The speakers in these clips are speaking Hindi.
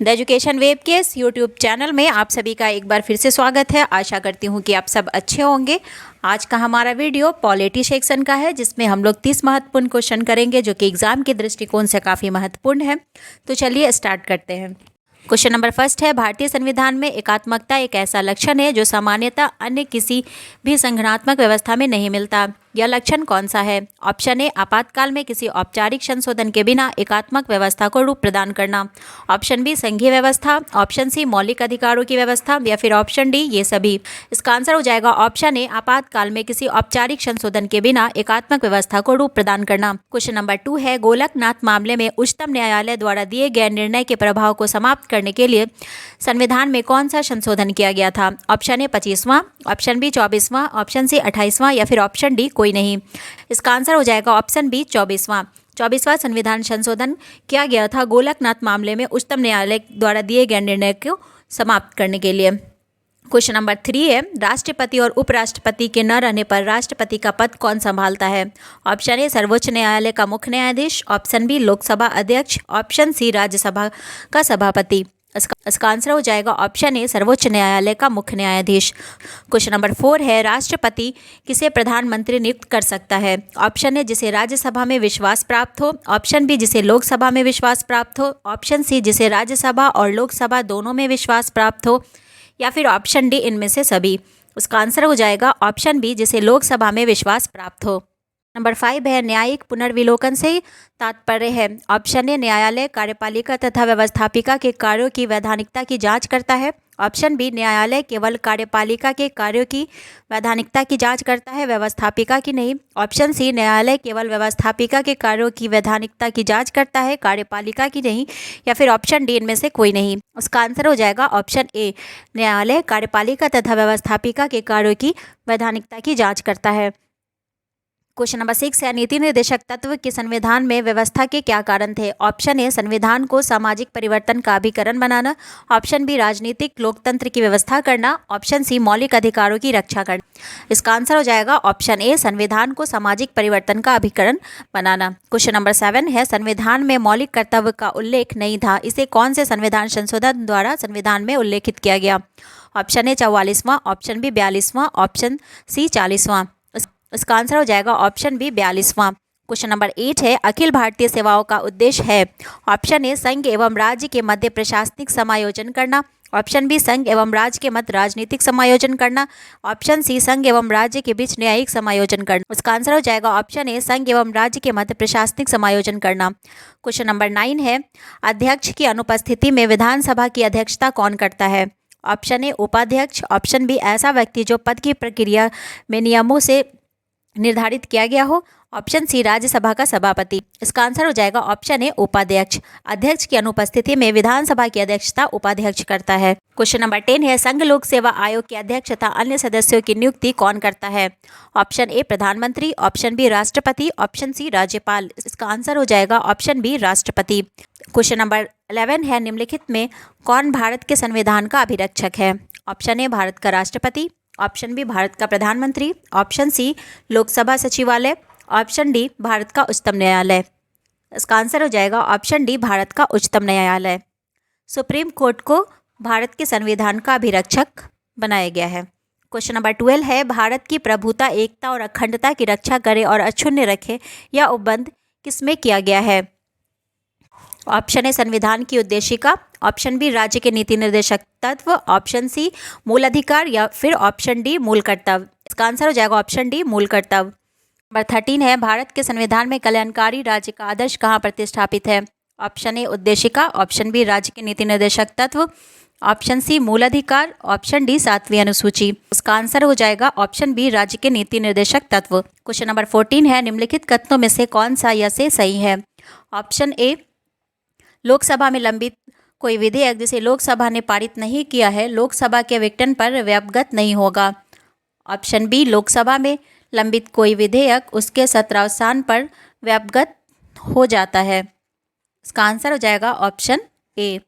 द एजुकेशन वेब के इस यूट्यूब चैनल में आप सभी का एक बार फिर से स्वागत है। आशा करती हूँ कि आप सब अच्छे होंगे। आज का हमारा वीडियो पॉलिटी सेक्शन का है, जिसमें हम लोग 30 महत्वपूर्ण क्वेश्चन करेंगे जो कि एग्जाम के दृष्टिकोण से काफ़ी महत्वपूर्ण है। तो चलिए स्टार्ट करते हैं। क्वेश्चन नंबर फर्स्ट है, भारतीय संविधान में एकात्मकता एक ऐसा लक्षण है जो सामान्यतः अन्य किसी भी संगठनात्मक व्यवस्था में नहीं मिलता। यह लक्षण कौन सा है? ऑप्शन ए, आपातकाल में किसी औपचारिक संशोधन के बिना एकात्मक व्यवस्था को रूप प्रदान करना। ऑप्शन बी, संघीय व्यवस्था। ऑप्शन सी, मौलिक अधिकारों की व्यवस्था। या फिर ऑप्शन डी, ये सभी। इसका आंसर हो जाएगा ऑप्शन ए, आपातकाल में किसी औपचारिक संशोधन के बिना एकात्मक व्यवस्था को रूप प्रदान करना। क्वेश्चन नंबर 2 है, गोलकनाथ मामले में उच्चतम न्यायालय द्वारा दिए गए निर्णय के प्रभाव को समाप्त करने के लिए संविधान में कौन सा संशोधन किया गया था? ऑप्शन ए 25वां, ऑप्शन बी 24वां, ऑप्शन सी 28वां या फिर ऑप्शन डी कोई नहीं। इसका आंसर हो जाएगा ऑप्शन बी 24वां संविधान संशोधन किया गया था गोलकनाथ मामले में उच्चतम न्यायालय द्वारा दिए गए निर्णय को समाप्त करने के लिए। क्वेश्चन नंबर 3 है, राष्ट्रपति और उपराष्ट्रपति के न रहने पर राष्ट्रपति का पद कौन संभालता है? ऑप्शन ए, सर्वोच्च न्यायालय का मुख्य न्यायाधीश। ऑप्शन बी, लोकसभा अध्यक्ष। ऑप्शन सी, राज्यसभा का सभापति। इसका आंसर हो जाएगा ऑप्शन ए, सर्वोच्च न्यायालय का मुख्य न्यायाधीश। क्वेश्चन नंबर 4 है, राष्ट्रपति किसे प्रधानमंत्री नियुक्त कर सकता है? ऑप्शन ए, जिसे राज्यसभा में विश्वास प्राप्त हो। ऑप्शन बी, जिसे लोकसभा में विश्वास प्राप्त हो। ऑप्शन सी, जिसे राज्यसभा और लोकसभा दोनों में विश्वास प्राप्त हो। या फिर ऑप्शन डी, इनमें से सभी। उसका आंसर हो जाएगा ऑप्शन बी, जिसे लोकसभा में विश्वास प्राप्त हो। नंबर 5 है, न्यायिक पुनर्विलोकन से तात्पर्य है। ऑप्शन ए, न्यायालय कार्यपालिका तथा व्यवस्थापिका के कार्यों की वैधानिकता की जांच करता है। ऑप्शन बी, न्यायालय केवल कार्यपालिका के कार्यों की वैधानिकता की जांच करता है, व्यवस्थापिका की नहीं। ऑप्शन सी, न्यायालय केवल व्यवस्थापिका के कार्यों की वैधानिकता की जांच करता है, कार्यपालिका की नहीं। या फिर ऑप्शन डी, इनमें से कोई नहीं। उसका आंसर हो जाएगा ऑप्शन ए, न्यायालय कार्यपालिका तथा व्यवस्थापिका के कार्यों की वैधानिकता की जांच करता है। क्वेश्चन नंबर 6 है, नीति निर्देशक तत्व के संविधान में व्यवस्था के क्या कारण थे? ऑप्शन ए, संविधान को सामाजिक परिवर्तन का अभिकरण बनाना। ऑप्शन बी, राजनीतिक लोकतंत्र की व्यवस्था करना। ऑप्शन सी, मौलिक अधिकारों की रक्षा करना। इसका आंसर हो जाएगा ऑप्शन ए, संविधान को सामाजिक परिवर्तन का अभिकरण बनाना। क्वेश्चन नंबर 7 है, संविधान में मौलिक कर्तव्य का उल्लेख नहीं था, इसे कौन से संविधान संशोधन द्वारा संविधान में उल्लेखित किया गया? ऑप्शन ए 44वां, ऑप्शन बी 42वां, ऑप्शन सी 40वां। इसका आंसर हो जाएगा ऑप्शन बी 42वां। क्वेश्चन नंबर 8 है, अखिल भारतीय सेवाओं का उद्देश्य है। ऑप्शन ए, संघ एवं राज्य के मध्य प्रशासनिक समायोजन करना। ऑप्शन बी, संघ एवं राज्य के मध्य राजनीतिक समायोजन करना। ऑप्शन सी, संघ एवं राज्य के बीच न्यायिक समायोजन करना। इसका आंसर हो जाएगा ऑप्शन ए, संघ एवं राज्य के मध्य प्रशासनिक समायोजन करना। क्वेश्चन नंबर 9 है, अध्यक्ष की अनुपस्थिति में विधानसभा की अध्यक्षता कौन करता है? ऑप्शन ए, उपाध्यक्ष। ऑप्शन बी, ऐसा व्यक्ति जो पद की प्रक्रिया में नियमों से निर्धारित किया गया हो। ऑप्शन सी, राज्यसभा का सभापति। इसका आंसर हो जाएगा ऑप्शन ए, उपाध्यक्ष। अध्यक्ष की अनुपस्थिति में विधानसभा की अध्यक्षता उपाध्यक्ष करता है। क्वेश्चन नंबर 10 है, संघ लोक सेवा आयोग के अध्यक्ष तथा अन्य सदस्यों की नियुक्ति कौन करता है? ऑप्शन ए, प्रधानमंत्री। ऑप्शन बी, राष्ट्रपति। ऑप्शन सी, राज्यपाल। इसका आंसर हो जाएगा ऑप्शन बी, राष्ट्रपति। क्वेश्चन नंबर 11 है, निम्नलिखित में कौन भारत के संविधान का अभिरक्षक है? ऑप्शन ए, भारत का राष्ट्रपति। ऑप्शन बी, भारत का प्रधानमंत्री। ऑप्शन सी, लोकसभा सचिवालय। ऑप्शन डी, भारत का उच्चतम न्यायालय। इसका आंसर हो जाएगा ऑप्शन डी, भारत का उच्चतम न्यायालय। सुप्रीम कोर्ट को भारत के संविधान का अभिरक्षक बनाया गया है। क्वेश्चन नंबर 12 है, भारत की प्रभुता, एकता और अखंडता की रक्षा करे और अक्षुण्ण रखे, यह उपबंध किसमें किया गया है? ऑप्शन ए, संविधान की उद्देशिका। ऑप्शन बी, राज्य के नीति निर्देशक तत्व। ऑप्शन सी, मूल अधिकार। या फिर ऑप्शन डी, मूल कर्तव्य। इसका आंसर हो जाएगा ऑप्शन डी, मूल कर्तव्य। नंबर 13 है, भारत के संविधान में कल्याणकारी राज्य का आदर्श कहाँ प्रतिष्ठापित है? ऑप्शन ए, उद्देशिका। ऑप्शन बी, राज्य के नीति निर्देशक तत्व। ऑप्शन सी, मूल अधिकार। ऑप्शन डी, 7वीं अनुसूची। उसका आंसर हो जाएगा ऑप्शन बी, राज्य के नीति निर्देशक तत्व। क्वेश्चन नंबर 14 है, निम्नलिखित कथनों में से कौन सा या से सही है? ऑप्शन ए, लोकसभा में लंबित कोई विधेयक जिसे लोकसभा ने पारित नहीं किया है, लोकसभा के विघटन पर व्यवगत नहीं होगा। ऑप्शन बी, लोकसभा में लंबित कोई विधेयक उसके सत्रावसान पर व्यवगत हो जाता है। इसका आंसर हो जाएगा ऑप्शन ए,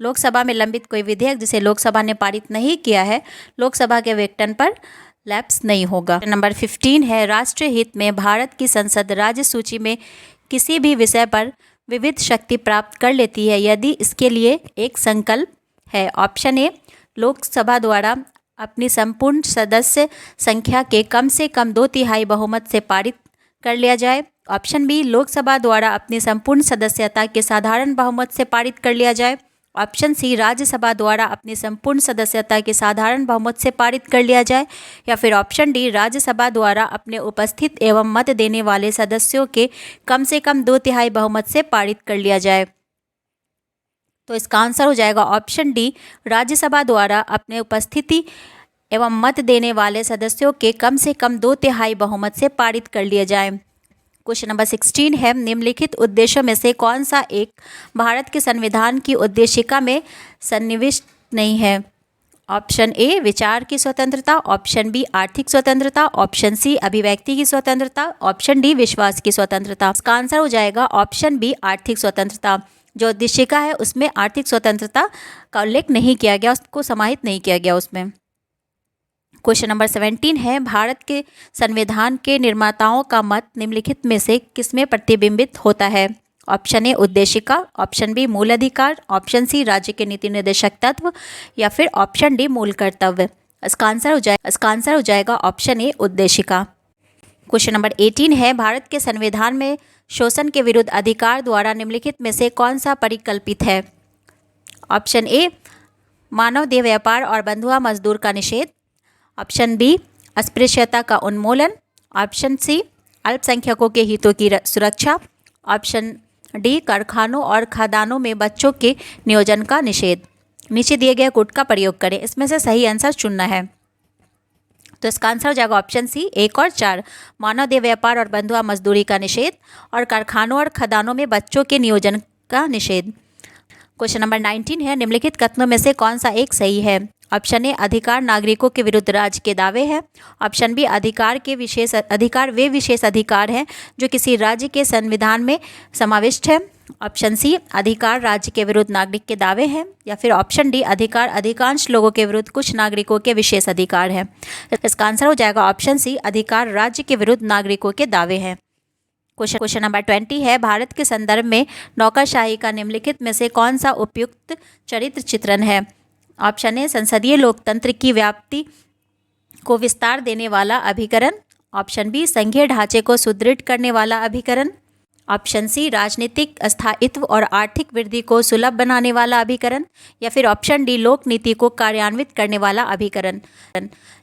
लोकसभा में लंबित कोई विधेयक जिसे लोकसभा ने पारित नहीं किया है, लोकसभा के विघटन पर लैप्स नहीं होगा। नंबर 15 है, राष्ट्रीय हित में भारत की संसद राज्य सूची में किसी भी विषय पर विविध शक्ति प्राप्त कर लेती है यदि इसके लिए एक संकल्प है। ऑप्शन ए, लोकसभा द्वारा अपनी संपूर्ण सदस्य संख्या के कम से कम 2/3 बहुमत से पारित कर लिया जाए। ऑप्शन बी, लोकसभा द्वारा अपनी संपूर्ण सदस्यता के साधारण बहुमत से पारित कर लिया जाए। ऑप्शन सी, राज्यसभा द्वारा अपनी संपूर्ण सदस्यता के साधारण बहुमत से पारित कर लिया जाए। या फिर ऑप्शन डी, राज्यसभा द्वारा अपने उपस्थित एवं मत देने वाले सदस्यों के कम से कम 2/3 बहुमत से पारित कर लिया जाए। तो इसका आंसर हो जाएगा ऑप्शन डी, राज्यसभा द्वारा अपने उपस्थिति एवं मत देने वाले सदस्यों के कम से कम 2/3 बहुमत से पारित कर लिया जाए। क्वेश्चन नंबर 16 है, निम्नलिखित उद्देश्यों में से कौन सा एक भारत के संविधान की उद्देशिका में सन्निविष्ट नहीं है। ऑप्शन ए, विचार की स्वतंत्रता। ऑप्शन बी, आर्थिक स्वतंत्रता। ऑप्शन सी, अभिव्यक्ति की स्वतंत्रता। ऑप्शन डी, विश्वास की स्वतंत्रता। इसका आंसर हो जाएगा ऑप्शन बी, आर्थिक स्वतंत्रता। जो उद्देशिका है उसमें आर्थिक स्वतंत्रता का उल्लेख नहीं किया गया, उसको समाहित नहीं किया गया उसमें। क्वेश्चन नंबर 17 है, भारत के संविधान के निर्माताओं का मत निम्नलिखित में से किसमें प्रतिबिंबित होता है। ऑप्शन ए, उद्देशिका। ऑप्शन बी, मूल अधिकार। ऑप्शन सी, राज्य के नीति निर्देशक तत्व। या फिर ऑप्शन डी, मूल कर्तव्य। इसका आंसर हो जाएगा ऑप्शन ए, उद्देशिका। क्वेश्चन नंबर 18 है, भारत के संविधान में शोषण के विरुद्ध अधिकार द्वारा निम्नलिखित में से कौन सा परिकल्पित है। ऑप्शन ए, मानव देह व्यापार और बंधुआ मजदूर का निषेध। ऑप्शन बी, अस्पृश्यता का उन्मूलन। ऑप्शन सी, अल्पसंख्यकों के हितों की सुरक्षा। ऑप्शन डी, कारखानों और खदानों में बच्चों के नियोजन का निषेध। नीचे दिए गए कोड का प्रयोग करें, इसमें से सही आंसर चुनना है। तो इसका आंसर हो जाएगा ऑप्शन सी, 1 और 4, मानव देह व्यापार और बंधुआ मजदूरी का निषेध और कारखानों और खदानों में बच्चों के नियोजन का निषेध। क्वेश्चन नंबर 19 है, निम्नलिखित कथनों में से कौन सा एक सही है। ऑप्शन ए, अधिकार नागरिकों के विरुद्ध राज्य के दावे हैं। ऑप्शन बी, अधिकार वे विशेष अधिकार हैं जो किसी राज्य के संविधान में समाविष्ट है। ऑप्शन सी, अधिकार राज्य के विरुद्ध नागरिक के दावे हैं। या फिर ऑप्शन डी, अधिकार अधिकांश लोगों के विरुद्ध कुछ नागरिकों के विशेष अधिकार हैं। इसका आंसर हो जाएगा ऑप्शन सी, अधिकार राज्य के विरुद्ध नागरिकों के दावे हैं। क्वेश्चन नंबर 20 है, भारत के संदर्भ में नौकरशाही का निम्नलिखित में से कौन सा उपयुक्त चरित्र चित्रण है। ऑप्शन ए, संसदीय लोकतंत्र की व्याप्ति को विस्तार देने वाला अभिकरण। ऑप्शन बी, संघीय ढांचे को सुदृढ़ करने वाला अभिकरण। ऑप्शन सी, राजनीतिक स्थायित्व और आर्थिक वृद्धि को सुलभ बनाने वाला अभिकरण। या फिर ऑप्शन डी, लोक नीति को कार्यान्वित करने वाला अभिकरण।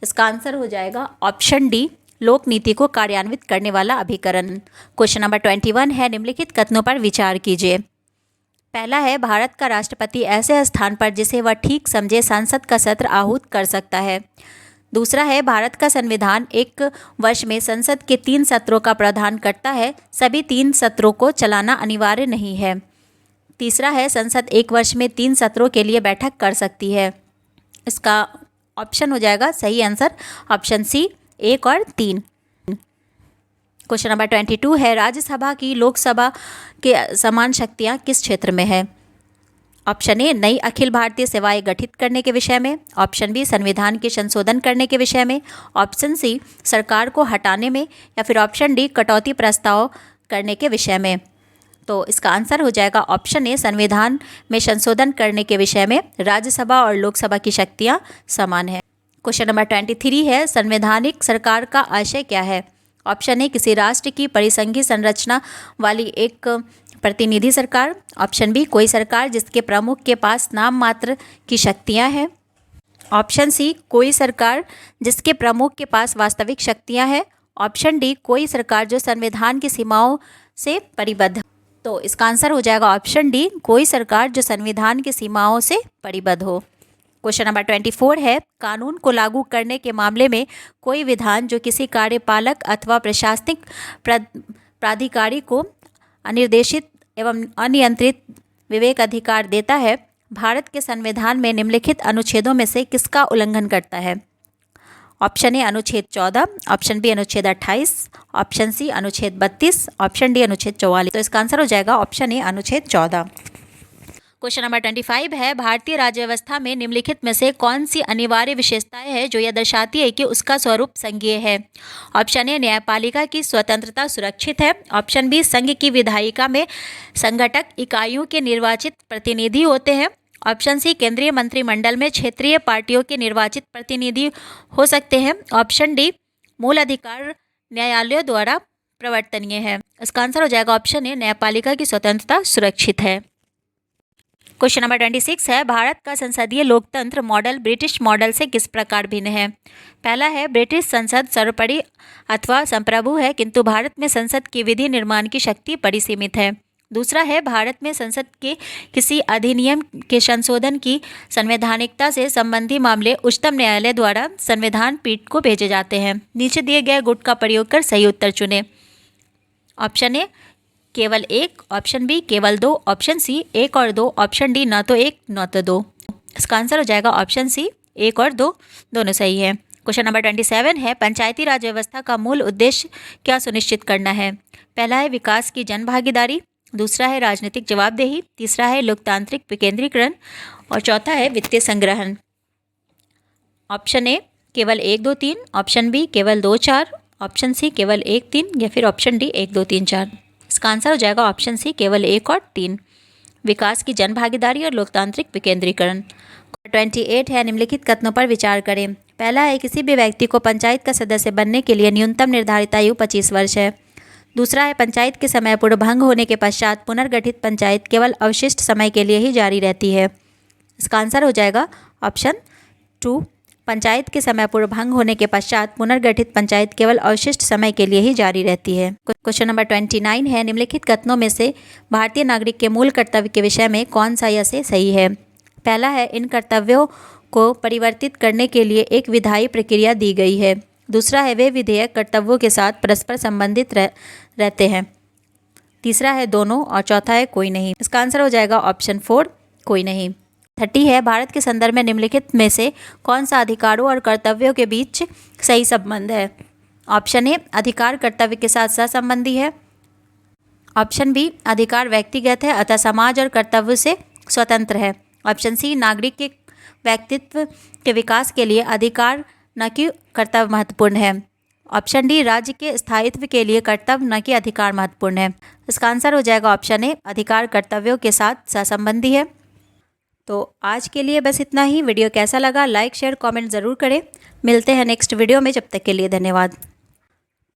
इसका आंसर हो जाएगा ऑप्शन डी, लोक नीति को कार्यान्वित करने वाला अभिकरण। क्वेश्चन नंबर 21 है, निम्नलिखित कथनों पर विचार कीजिए। पहला है, भारत का राष्ट्रपति ऐसे स्थान पर जिसे वह ठीक समझे संसद का सत्र आहूत कर सकता है। दूसरा है, भारत का संविधान एक वर्ष में संसद के 3 सत्रों का प्रावधान करता है, सभी 3 सत्रों को चलाना अनिवार्य नहीं है। तीसरा है, संसद एक वर्ष में 3 सत्रों के लिए बैठक कर सकती है। इसका ऑप्शन हो जाएगा सही आंसर ऑप्शन सी, 1 और 3। क्वेश्चन नंबर 22 है, राज्यसभा की लोकसभा के समान शक्तियाँ किस क्षेत्र में है। ऑप्शन ए, नई अखिल भारतीय सेवाएं गठित करने के विषय में। ऑप्शन बी, संविधान के संशोधन करने के विषय में। ऑप्शन सी, सरकार को हटाने में। या फिर ऑप्शन डी, कटौती प्रस्ताव करने के विषय में। तो इसका आंसर हो जाएगा ऑप्शन ए, संविधान में संशोधन करने के विषय में राज्यसभा और लोकसभा की शक्तियाँ समान है। क्वेश्चन नंबर 23 है, संवैधानिक सरकार का आशय क्या है। ऑप्शन ए, किसी राष्ट्र की परिसंघीय संरचना वाली एक प्रतिनिधि सरकार। ऑप्शन बी, कोई सरकार जिसके प्रमुख के पास नाम मात्र की शक्तियां हैं। ऑप्शन सी, कोई सरकार जिसके प्रमुख के पास वास्तविक शक्तियां हैं। ऑप्शन डी, कोई सरकार जो संविधान की सीमाओं से परिबद्ध। तो इसका आंसर हो जाएगा ऑप्शन डी, कोई सरकार जो संविधान की सीमाओं से परिबद्ध हो। क्वेश्चन नंबर 24 है, कानून को लागू करने के मामले में कोई विधान जो किसी कार्यपालक अथवा प्रशासनिक प्राधिकारी को अनिर्देशित एवं अनियंत्रित विवेक अधिकार देता है, भारत के संविधान में निम्नलिखित अनुच्छेदों में से किसका उल्लंघन करता है। ऑप्शन ए, अनुच्छेद 14। ऑप्शन बी, अनुच्छेद 28। ऑप्शन सी, अनुच्छेद 32। ऑप्शन डी, अनुच्छेद 44। तो इसका आंसर हो जाएगा ऑप्शन ए, अनुच्छेद 14। क्वेश्चन नंबर 25 है, भारतीय राज्य व्यवस्था में निम्नलिखित में से कौन सी अनिवार्य विशेषताएं हैं जो यह दर्शाती है कि उसका स्वरूप संघीय है। ऑप्शन ए, न्यायपालिका की स्वतंत्रता सुरक्षित है। ऑप्शन बी, संघ की विधायिका में संगठक इकाइयों के निर्वाचित प्रतिनिधि होते हैं। ऑप्शन सी, केंद्रीय मंत्रिमंडल में क्षेत्रीय पार्टियों के निर्वाचित प्रतिनिधि हो सकते हैं। ऑप्शन डी, मूल अधिकार न्यायालयों द्वारा प्रवर्तनीय है। इसका आंसर हो जाएगा ऑप्शन ए, न्यायपालिका की स्वतंत्रता सुरक्षित है। क्वेश्चन नंबर 26 है, भारत का संसदीय लोकतंत्र मॉडल ब्रिटिश मॉडल से किस प्रकार भिन्न है। पहला है, ब्रिटिश संसद सर्वोपरि अथवा संप्रभु है, किंतु भारत में संसद की विधि निर्माण की शक्ति परिसीमित है। दूसरा है, भारत में संसद के किसी अधिनियम के संशोधन की संवैधानिकता से संबंधी मामले उच्चतम न्यायालय द्वारा संविधान पीठ को भेजे जाते हैं। नीचे दिए गए गुट का प्रयोग कर सही उत्तर चुनें। ऑप्शन ए, केवल एक। ऑप्शन बी, केवल दो। ऑप्शन सी, एक और दो। ऑप्शन डी, न तो एक न तो दो। इसका आंसर हो जाएगा ऑप्शन सी, एक और दो, दोनों सही है। क्वेश्चन नंबर 27 है, पंचायती राज व्यवस्था का मूल उद्देश्य क्या सुनिश्चित करना है। पहला है, विकास की जन भागीदारी। दूसरा है, राजनीतिक जवाबदेही। तीसरा है, लोकतांत्रिक विकेंद्रीकरण। और चौथा है, वित्तीय संग्रहण। ऑप्शन ए, केवल 1 2 3। ऑप्शन बी, केवल 2 4। ऑप्शन सी, केवल 1 3। या फिर ऑप्शन डी, 1 2 3 4। इसका आंसर हो जाएगा ऑप्शन सी, केवल 1 और 3। विकास की जन भागीदारी और लोकतांत्रिक विकेंद्रीकरण। 28 है, निम्नलिखित कथनों पर विचार करें। पहला है, किसी भी व्यक्ति को पंचायत का सदस्य बनने के लिए न्यूनतम निर्धारित आयु 25 वर्ष है। दूसरा है, पंचायत के समय पूर्व भंग होने के पश्चात पुनर्गठित पंचायत केवल अवशिष्ट समय के लिए ही जारी रहती है। इसका आंसर हो जाएगा ऑप्शन 2, पंचायत के समय पूर्व भंग होने के पश्चात पुनर्गठित पंचायत केवल अवशिष्ट समय के लिए ही जारी रहती है। क्वेश्चन नंबर 29 है, निम्नलिखित कथनों में से भारतीय नागरिक के मूल कर्तव्य के विषय में कौन सा या से सही है। पहला है, इन कर्तव्यों को परिवर्तित करने के लिए एक विधायी प्रक्रिया दी गई है। दूसरा है, वे विधेयक कर्तव्यों के साथ परस्पर संबंधित रहते हैं। तीसरा है, दोनों। और चौथा है, कोई नहीं। इसका आंसर हो जाएगा ऑप्शन 4, कोई नहीं। 30 है, भारत के संदर्भ में निम्नलिखित में से कौन सा अधिकारों और कर्तव्यों के बीच सही संबंध है। ऑप्शन ए, अधिकार कर्तव्य के साथ सहसंबंधी है। ऑप्शन बी, अधिकार व्यक्तिगत है अतः समाज और कर्तव्य से स्वतंत्र है। ऑप्शन सी, नागरिक के व्यक्तित्व के विकास के लिए अधिकार न कि कर्तव्य महत्वपूर्ण है। ऑप्शन डी, राज्य के स्थायित्व के लिए कर्तव्य न कि अधिकार महत्वपूर्ण है। इसका आंसर हो जाएगा ऑप्शन ए, अधिकार कर्तव्यों के साथ सहसंबंधी है। तो आज के लिए बस इतना ही। वीडियो कैसा लगा, लाइक शेयर कमेंट ज़रूर करें। मिलते हैं नेक्स्ट वीडियो में, जब तक के लिए धन्यवाद।